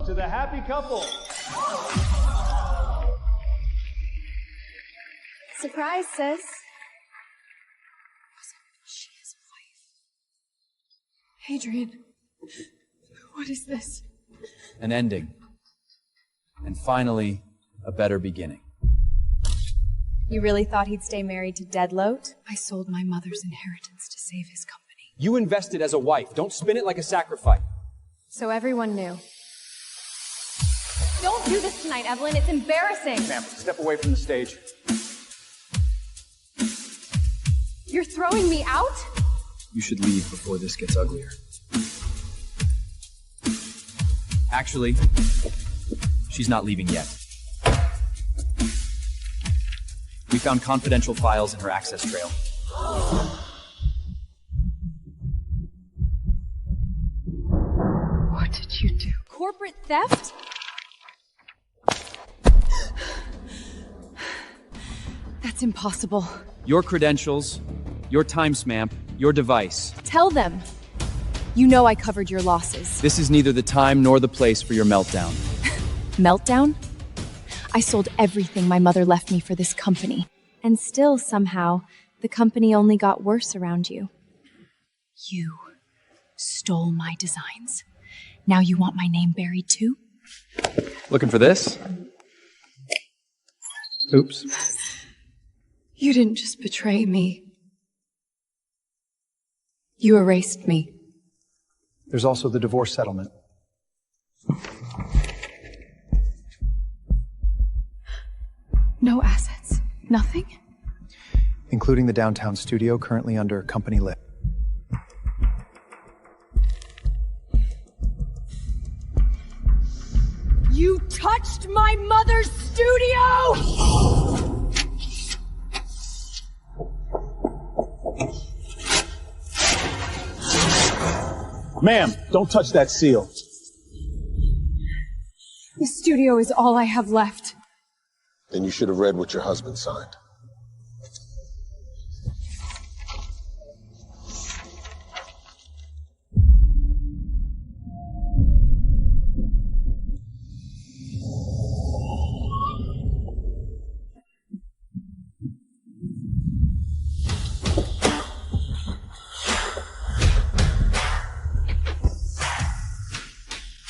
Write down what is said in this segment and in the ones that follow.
to the happy couple. Surprise, sis. She is wife. Adrian, what is this? An ending. And finally, a better beginning. You really thought he'd stay married to Deadloat? I sold my mother's inheritance to save his company. You invested as a wife. Don't spin it like a sacrifice. So everyone knew. Don't do this tonight, Evelyn. It's embarrassing. Ma'am, step away from the stage. You're throwing me out? You should leave before this gets uglier. Actually, she's not leaving yet. We found confidential files in her access trail. What did you do? Corporate theft? That's impossible. Your credentials, your time stamp, your device. Tell them. You know I covered your losses. This is neither the time nor the place for your meltdown. Meltdown? I sold everything my mother left me for this company. And still, somehow, the company only got worse around you. You stole my designs. Now you want my name buried too? Looking for this? Oops. You didn't just betray me. You erased me. There's also the divorce settlement. No assets. Nothing? Including the downtown studio currently under company lit. You touched my mother's studio! Ma'am, don't touch that seal. The studio is all I have left. Then you should have read what your husband signed.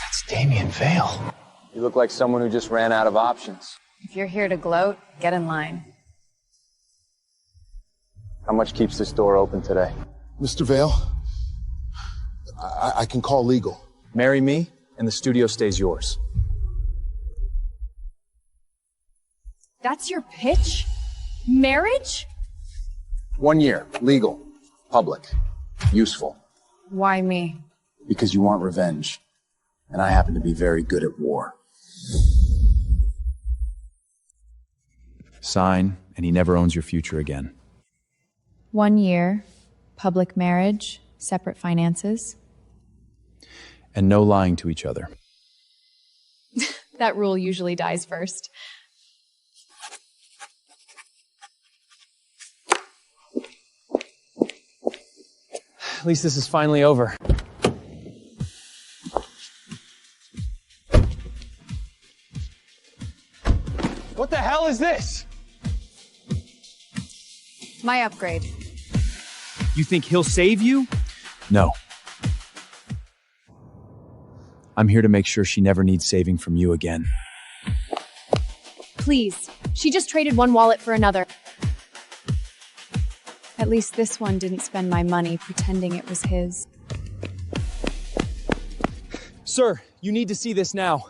That's Damien Vale. You look like someone who just ran out of options. If you're here to gloat, get in line. How much keeps this door open today? Mr. Vale, I can call legal. Marry me, and the studio stays yours. That's your pitch? Marriage? 1 year, legal, public, useful. Why me? Because you want revenge. And I happen to be very good at war. Sign, and he never owns your future again. 1 year, public marriage, separate finances. And no lying to each other. That rule usually dies first. At least this is finally over. What the hell is this? My upgrade. You think he'll save you? No. I'm here to make sure she never needs saving from you again. Please. She just traded one wallet for another. At least this one didn't spend my money pretending it was his. Sir, you need to see this now.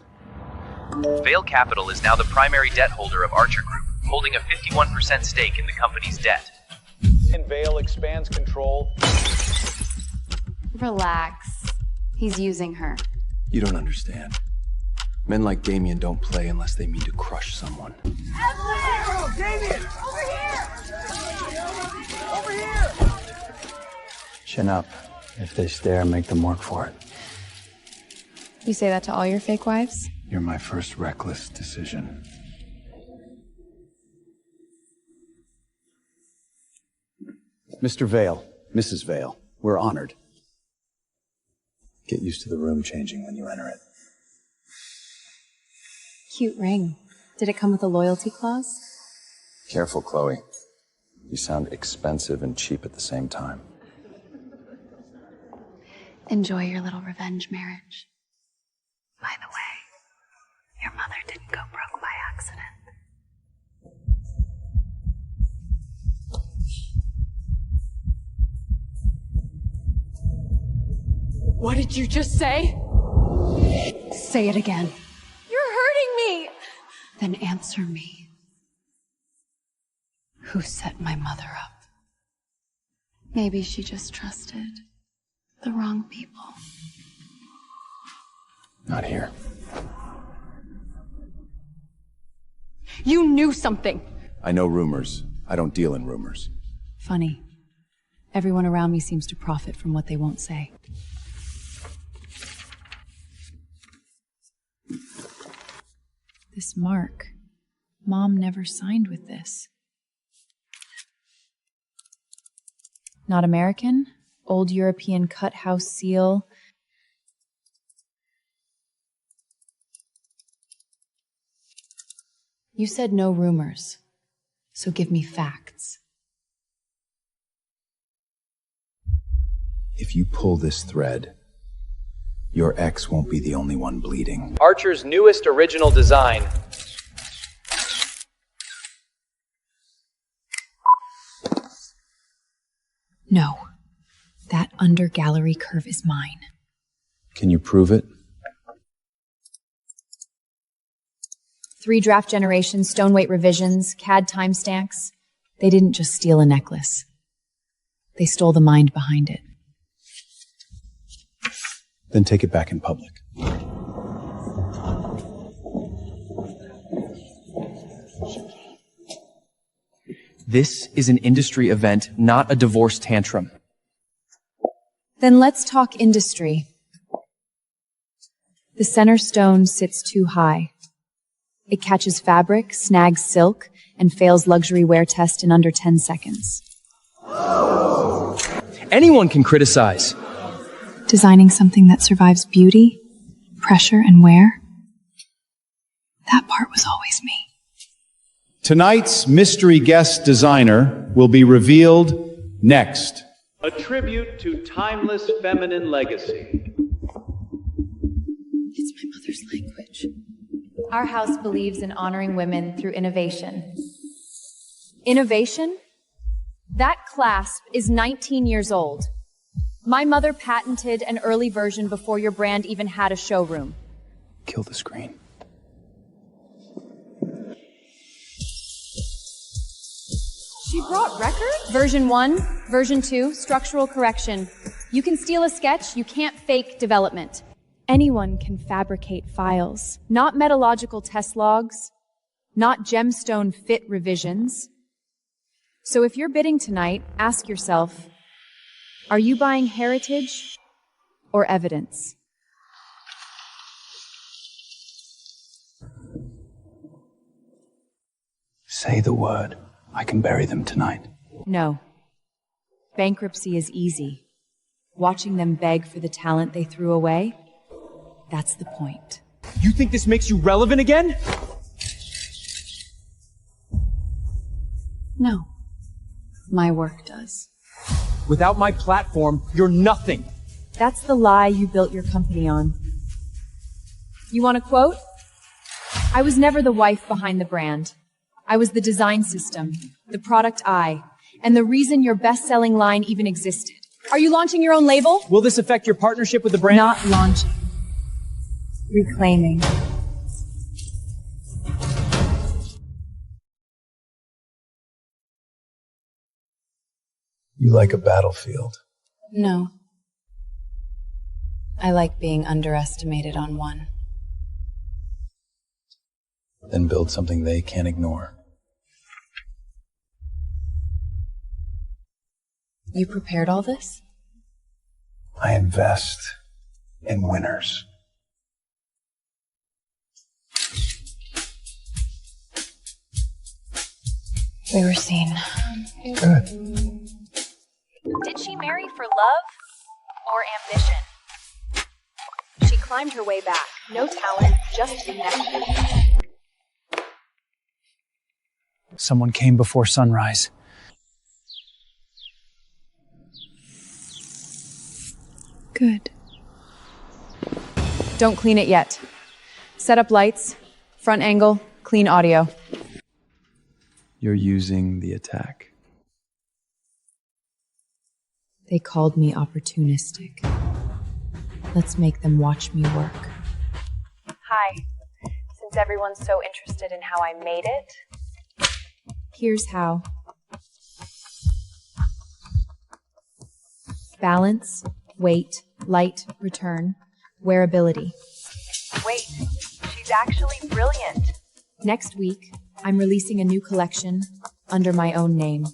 Vale Capital is now the primary debt holder of Archer Group, holding a 51% stake in the company's debt. And Vale expands control. Relax. He's using her. You don't understand. Men like Damien don't play unless they mean to crush someone. Oh, Damien! Over here! Over here! Chin up. If they stare, make them work for it. You say that to all your fake wives? You're my first reckless decision. Mr. Vale, Mrs. Vale, we're honored. Get used to the room changing when you enter it. Cute ring. Did it come with a loyalty clause? Careful, Chloe. You sound expensive and cheap at the same time. Enjoy your little revenge marriage. By the way, your mother didn't go broke by accident. What did you just say? Say it again. You're hurting me! Then answer me. Who set my mother up? Maybe she just trusted the wrong people. Not here. You knew something! I know rumors. I don't deal in rumors. Funny. Everyone around me seems to profit from what they won't say. This mark. Mom never signed with this. Not American? Old European cut house seal. You said no rumors, so give me facts. If you pull this thread, your ex won't be the only one bleeding. Archer's newest original design. No. That under-gallery curve is mine. Can you prove it? 3 draft generations, stone weight revisions, CAD timestamps. They didn't just steal a necklace. They stole the mind behind it. Then take it back in public. This is an industry event, not a divorce tantrum. Then let's talk industry. The center stone sits too high. It catches fabric, snags silk, and fails luxury wear test in under 10 seconds. Anyone can criticize. Designing something that survives beauty, pressure, and wear? That part was always me. Tonight's mystery guest designer will be revealed next. A tribute to timeless feminine legacy. It's my mother's language. Our house believes in honoring women through innovation. Innovation? That clasp is 19 years old. My mother patented an early version before your brand even had a showroom. Kill the screen. She brought records? Version 1, version 2, structural correction. You can steal a sketch, you can't fake development. Anyone can fabricate files, not metallurgical test logs, not gemstone fit revisions. So if you're bidding tonight, ask yourself, are you buying heritage or evidence? Say the word. I can bury them tonight. No. Bankruptcy is easy. Watching them beg for the talent they threw away, that's the point. You think this makes you relevant again? No. My work does. Without my platform, you're nothing. That's the lie you built your company on. You want a quote? I was never the wife behind the brand. I was the design system, the product eye, and the reason your best-selling line even existed. Are you launching your own label? Will this affect your partnership with the brand? Not launching. Reclaiming. You like a battlefield. No. I like being underestimated on one. Then build something they can't ignore. You prepared all this? I invest in winners. We were seen. Good. Did she marry for love or ambition? She climbed her way back. No talent, just connection. Someone came before sunrise. Good. Don't clean it yet. Set up lights, front angle, clean audio. You're using the attack. They called me opportunistic. Let's make them watch me work. Hi. Since everyone's so interested in how I made it, Here's how. Balance, weight, light, return, wearability. wait, she's actually brilliant. Next week, I'm releasing a new collection under my own name.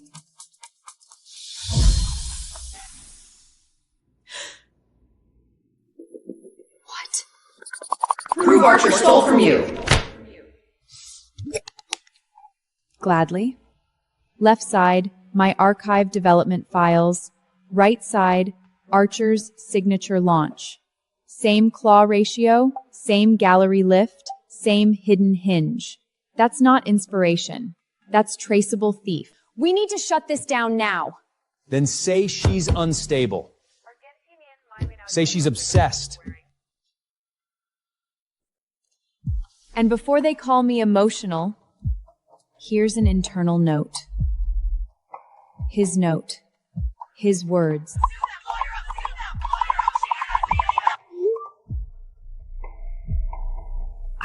Prove Archer stole from you. Gladly. Left side, my archive development files. Right side, Archer's signature launch. Same claw ratio, same gallery lift, same hidden hinge. That's not inspiration. That's traceable thief. We need to shut this down now. Then say she's unstable. Say she's obsessed. And before they call me emotional, here's an internal note. His note. His words.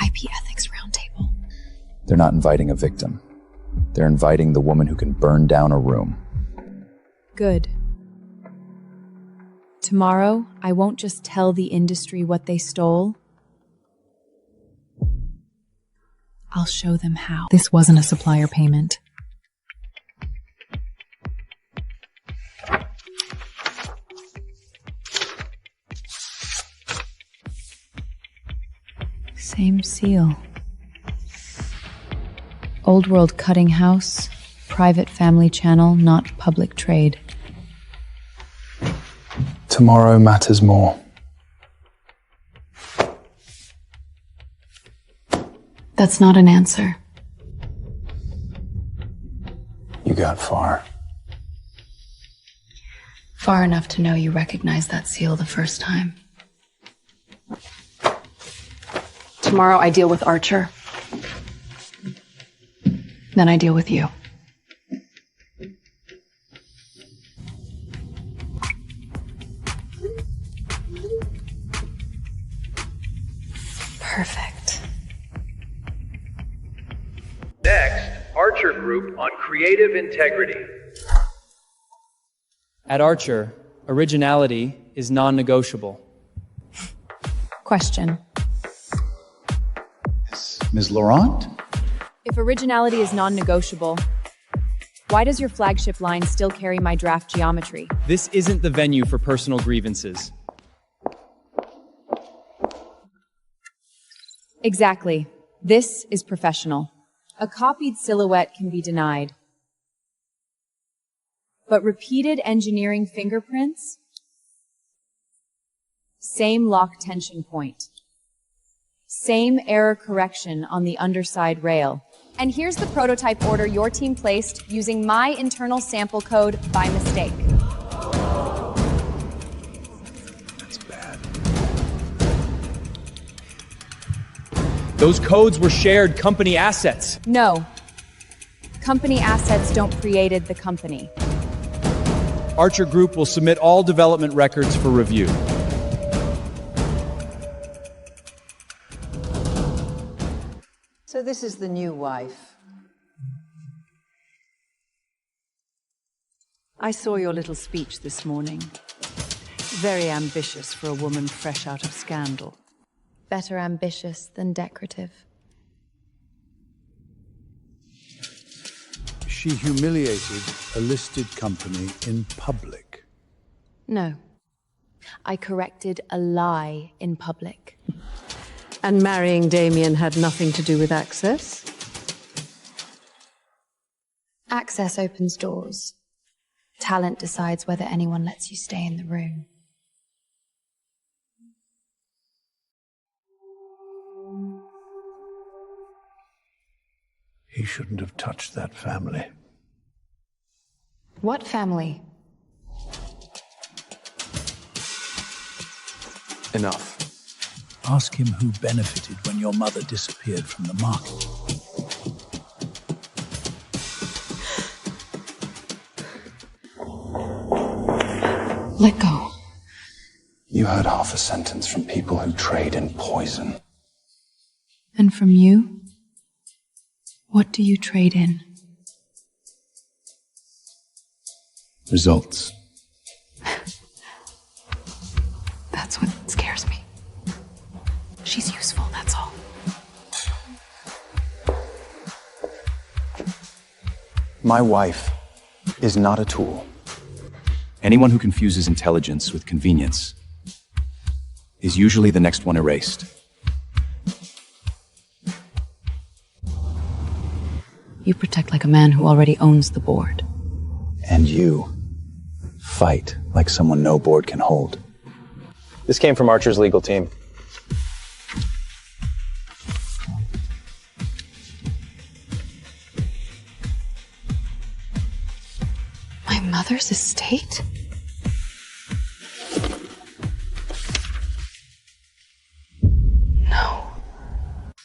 IP Ethics Roundtable. They're not inviting a victim. They're inviting the woman who can burn down a room. Good. Tomorrow, I won't just tell the industry what they stole. I'll show them how. This wasn't a supplier payment. Same seal. Old World Cutting House, private family channel, not public trade. Tomorrow matters more. That's not an answer. You got far. Far enough to know you recognized that seal the first time. Tomorrow I deal with Archer. Then I deal with you. Perfect. Next, Archer Group on creative integrity. At Archer, originality is non-negotiable. Question. Ms. Laurent? If originality is non-negotiable, why does your flagship line still carry my draft geometry? This isn't the venue for personal grievances. Exactly. This is professional. A copied silhouette can be denied. But repeated engineering fingerprints? Same lock tension point. Same error correction on the underside rail. And here's the prototype order your team placed using my internal sample code by mistake. That's bad. Those codes were shared company assets. No. Company assets don't created the company. Archer Group will submit all development records for review. So this is the new wife. I saw your little speech this morning. Very ambitious for a woman fresh out of scandal. Better ambitious than decorative. She humiliated a listed company in public. No. I corrected a lie in public. And marrying Damien had nothing to do with access? Access opens doors. Talent decides whether anyone lets you stay in the room. He shouldn't have touched that family. What family? Enough. Ask him who benefited when your mother disappeared from the market. Let go. You heard half a sentence from people who trade in poison. And from you? What do you trade in? Results. That's what scares me. She's useful, that's all. My wife is not a tool. Anyone who confuses intelligence with convenience is usually the next one erased. You protect like a man who already owns the board. And you fight like someone no board can hold. This came from Archer's legal team. My mother's estate? No.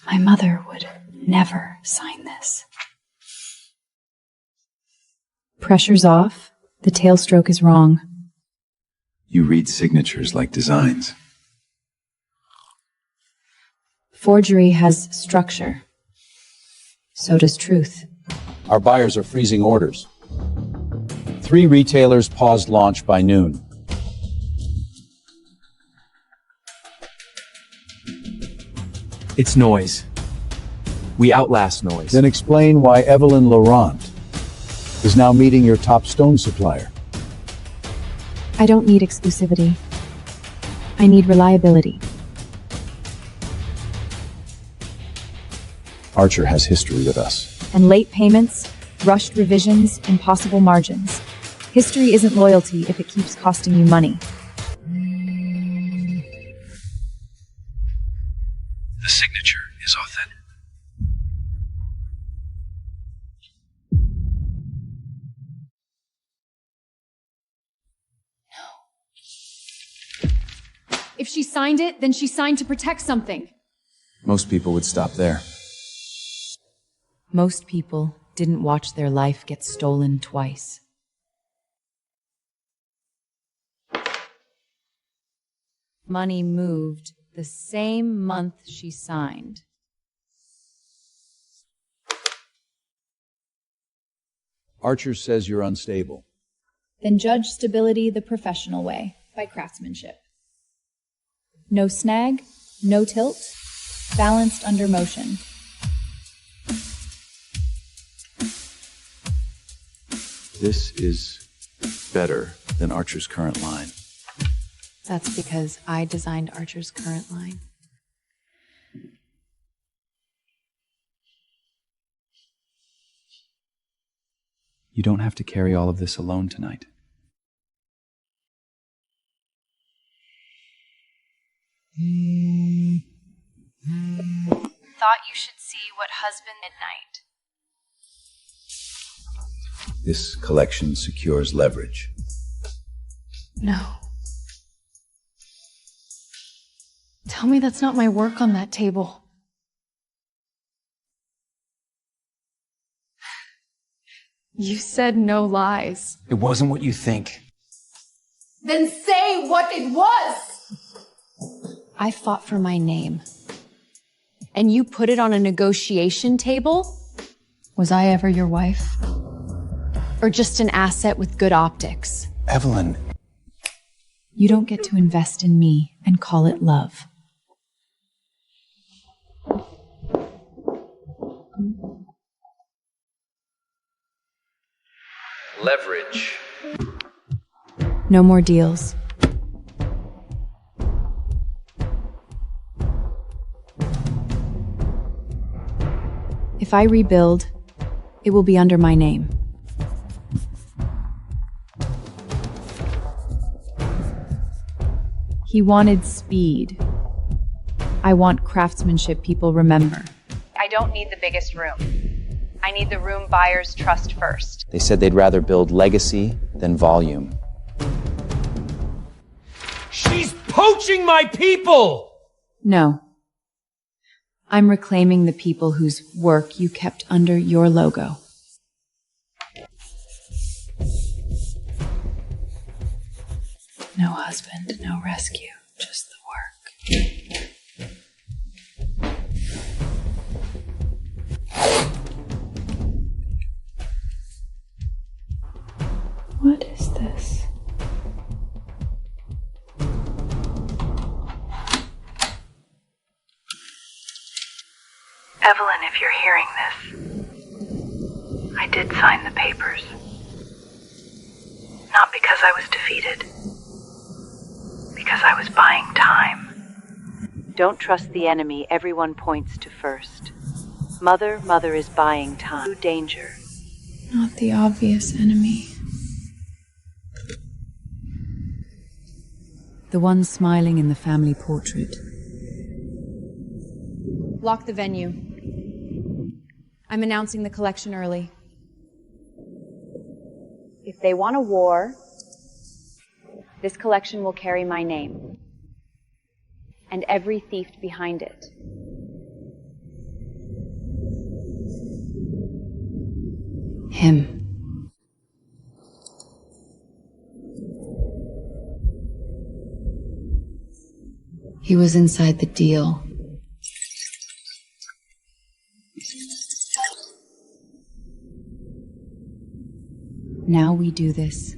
My mother would never sign this. Pressure's off. The tailstroke is wrong. You read signatures like designs. Forgery has structure. So does truth. Our buyers are freezing orders. 3 retailers paused launch by noon. It's noise. We outlast noise. Then explain why Evelyn Laurent is now meeting your top stone supplier. I don't need exclusivity. I need reliability. Archer has history with us. And late payments, rushed revisions, impossible margins. History isn't loyalty if it keeps costing you money. The signature is authentic. If she signed it, then she signed to protect something. Most people would stop there. Most people didn't watch their life get stolen twice. Money moved the same month she signed. Archer says you're unstable. Then judge stability the professional way, by craftsmanship. No snag, no tilt, balanced under motion. This is better than Archer's current line. That's because I designed Archer's current line. You don't have to carry all of this alone tonight. Thought you should see what husband midnight. This collection secures leverage. No. Tell me that's not my work on that table. You said no lies. It wasn't what you think. Then say what it was! I fought for my name. And you put it on a negotiation table? Was I ever your wife? Or just an asset with good optics? Evelyn. You don't get to invest in me and call it love. Leverage. No more deals. If I rebuild, it will be under my name. He wanted speed. I want craftsmanship people remember. I don't need the biggest room. I need the room buyers' trust first. They said they'd rather build legacy than volume. She's poaching my people! No. I'm reclaiming the people whose work you kept under your logo. No husband, no rescue, just the work. What is this? Evelyn, if you're hearing this, I did sign the papers. Not because I was defeated, because I was buying time. Don't trust the enemy everyone points to first. Mother is buying time. Danger. Not the obvious enemy. The one smiling in the family portrait. Lock the venue. I'm announcing the collection early. If they want a war, this collection will carry my name. And every thief behind it. Him. He was inside the deal. Now we do this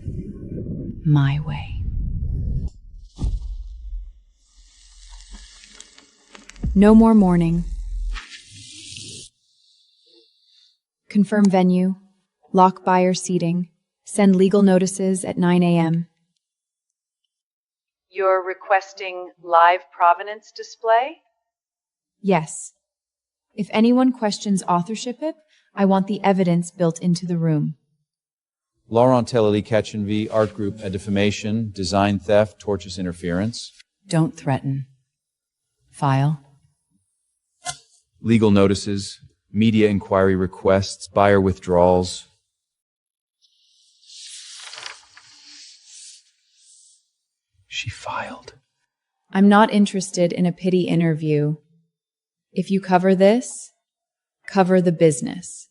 my way. No more mourning. Confirm venue. Lock buyer seating. Send legal notices at 9 a.m. You're requesting live provenance display? Yes. If anyone questions authorship, I want the evidence built into the room. Laurent Tellely Ketchen v. Art Group, a defamation, design theft, tortious interference. Don't threaten. File. Legal notices, media inquiry requests, buyer withdrawals. She filed. I'm not interested in a pity interview. If you cover this, cover the business.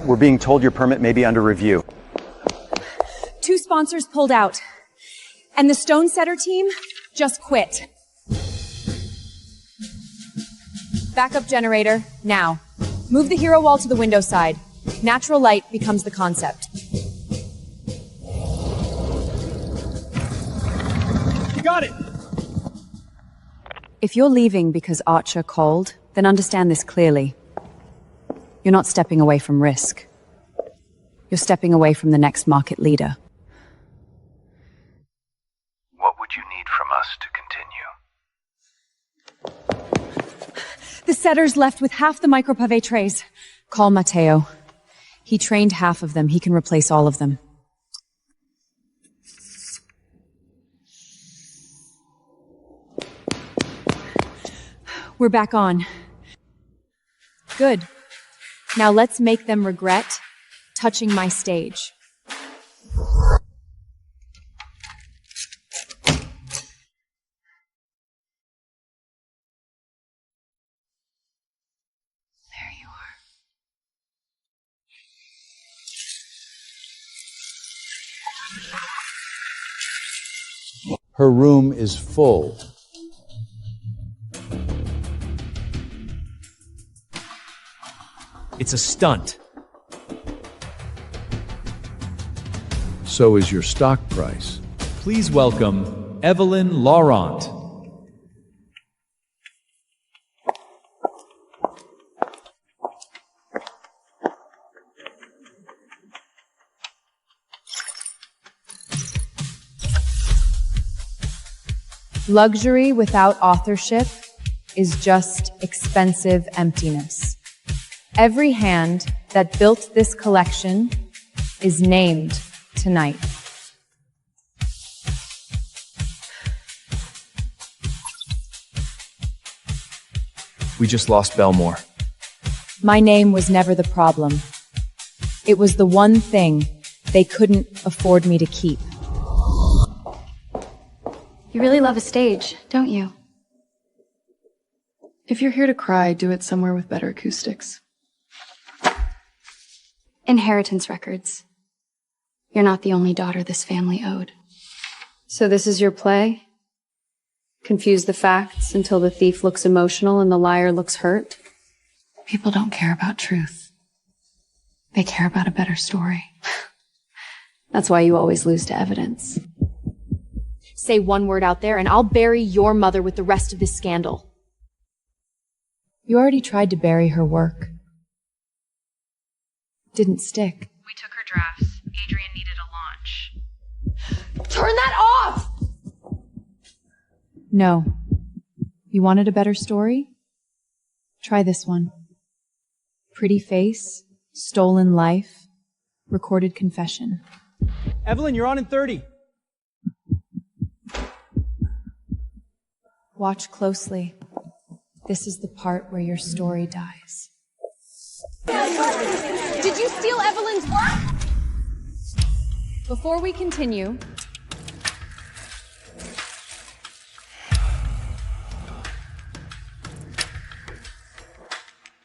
We're being told your permit may be under review. 2 sponsors pulled out, and the Stone Setter team just quit. Backup generator, now. Move the hero wall to the window side. Natural light becomes the concept. You got it! If you're leaving because Archer called, then understand this clearly. You're not stepping away from risk. You're stepping away from the next market leader. What would you need from us to continue? The Setter's left with half the micropave trays. Call Mateo. He trained half of them. He can replace all of them. We're back on. Good. Now let's make them regret touching my stage. There you are. Her room is full. It's a stunt. So is your stock price. Please welcome Evelyn Laurent. Luxury without authorship is just expensive emptiness. Every hand that built this collection is named tonight. We just lost Belmore. My name was never the problem. It was the one thing they couldn't afford me to keep. You really love a stage, don't you? If you're here to cry, do it somewhere with better acoustics. Inheritance records. You're not the only daughter this family owed. So this is your play? Confuse the facts until the thief looks emotional and the liar looks hurt? People don't care about truth. They care about a better story. That's why you always lose to evidence. Say one word out there and I'll bury your mother with the rest of this scandal. You already tried to bury her work. Didn't stick. We took her drafts. Adrian needed a launch. Turn that off! No. You wanted a better story? Try this one. Pretty face, stolen life, recorded confession. Evelyn, you're on in 30. Watch closely. This is the part where your story dies. Did you steal Evelyn's work? Before we continue,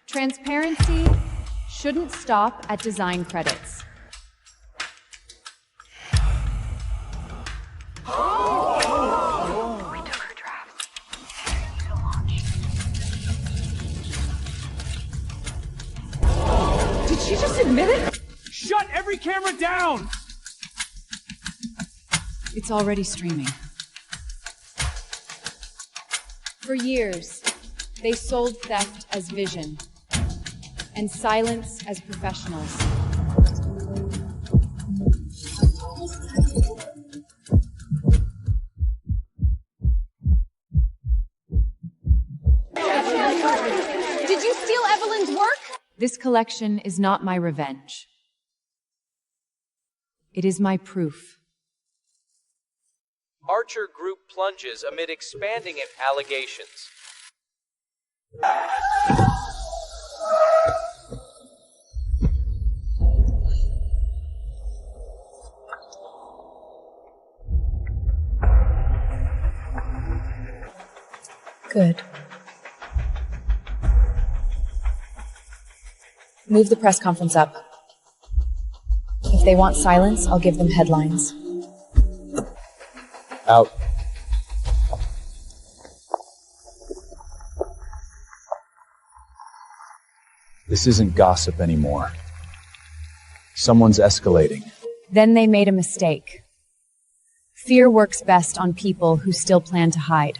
transparency shouldn't stop at design credits. We took her drafts. Needed a launch. Did she just admit it? Shut every camera down! It's already streaming. For years, they sold theft as vision and silence as professionals. Did you steal Evelyn's work? This collection is not my revenge. It is my proof. Archer Group plunges amid expanding allegations. Good. Move the press conference up. If they want silence, I'll give them headlines. Out. This isn't gossip anymore. Someone's escalating. Then they made a mistake. Fear works best on people who still plan to hide.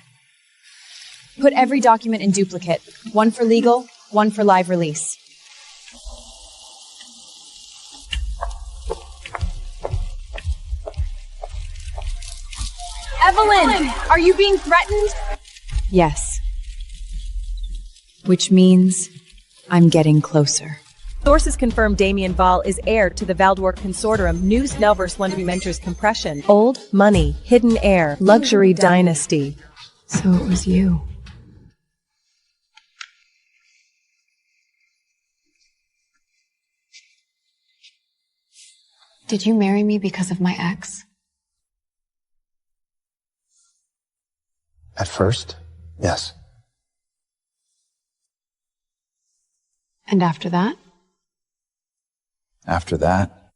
Put every document in duplicate. One for legal, one for live release. Evelyn! Are you being threatened? Yes. Which means I'm getting closer. Sources confirm Damien Val is heir to the Valdor Consortium News Nelverse London Mentors Compression. Old money, hidden heir, luxury dynasty. So it was you. Did you marry me because of my ex? At first, yes. And after that? After that,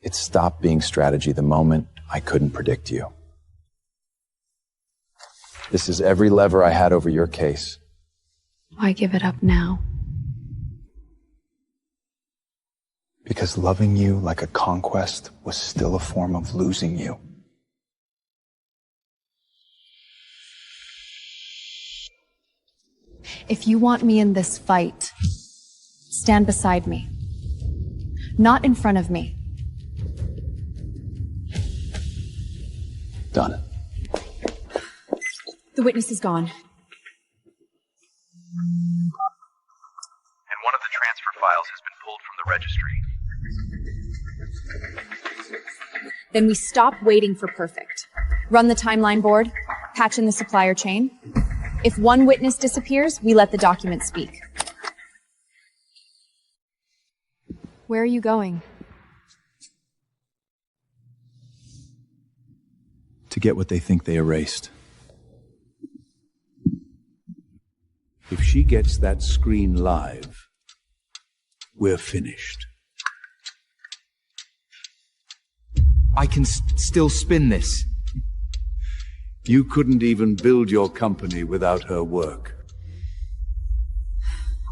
it stopped being strategy the moment I couldn't predict you. This is every lever I had over your case. Why give it up now? Because loving you like a conquest was still a form of losing you. If you want me in this fight, stand beside me. Not in front of me. Done. The witness is gone. And one of the transfer files has been pulled from the registry. Then we stop waiting for perfect. Run the timeline board, patch in the supplier chain. If one witness disappears, we let the document speak. Where are you going? To get what they think they erased. If she gets that screen live, we're finished. I can still spin this. You couldn't even build your company without her work.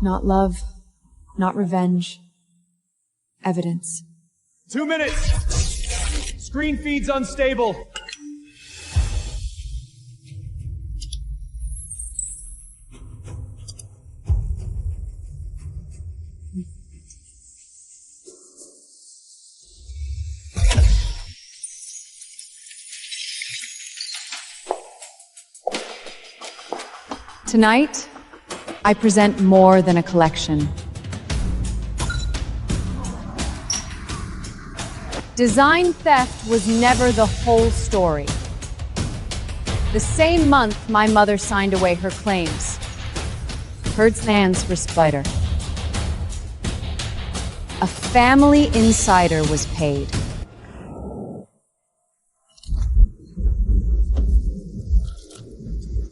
Not love, not revenge. Evidence. 2 minutes! Screen feed's unstable. Tonight, I present more than a collection. Design theft was never the whole story. The same month, my mother signed away her claims. Herd's hands for Spider. A family insider was paid.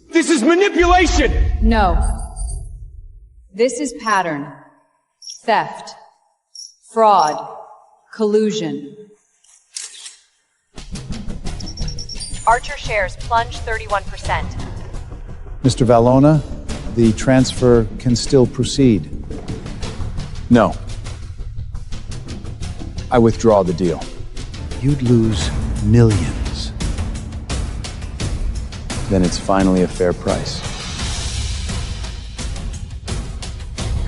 This is manipulation! No. This is pattern. Theft. Fraud. Collusion. Archer shares plunge 31%. Mr. Valona, the transfer can still proceed. No. I withdraw the deal. You'd lose millions. Then it's finally a fair price.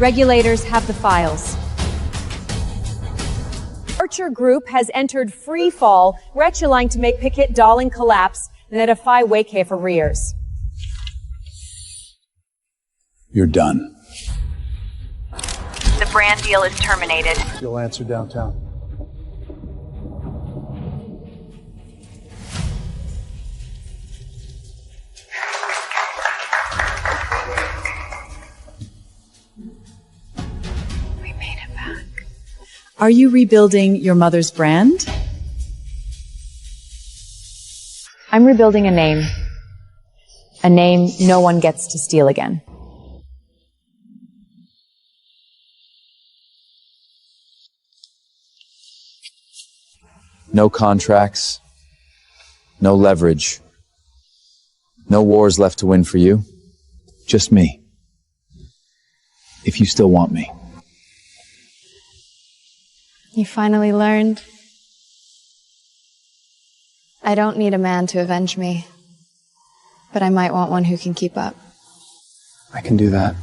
Regulators have the files. Archer Group has entered free fall, rechuling to make Pickett Darling collapse, and edify Wake for arrears. You're done. The brand deal is terminated. You'll answer downtown. Are you rebuilding your mother's brand? I'm rebuilding a name. A name no one gets to steal again. No contracts. No leverage. No wars left to win for you. Just me. If you still want me. You finally learned. I don't need a man to avenge me, but I might want one who can keep up. I can do that.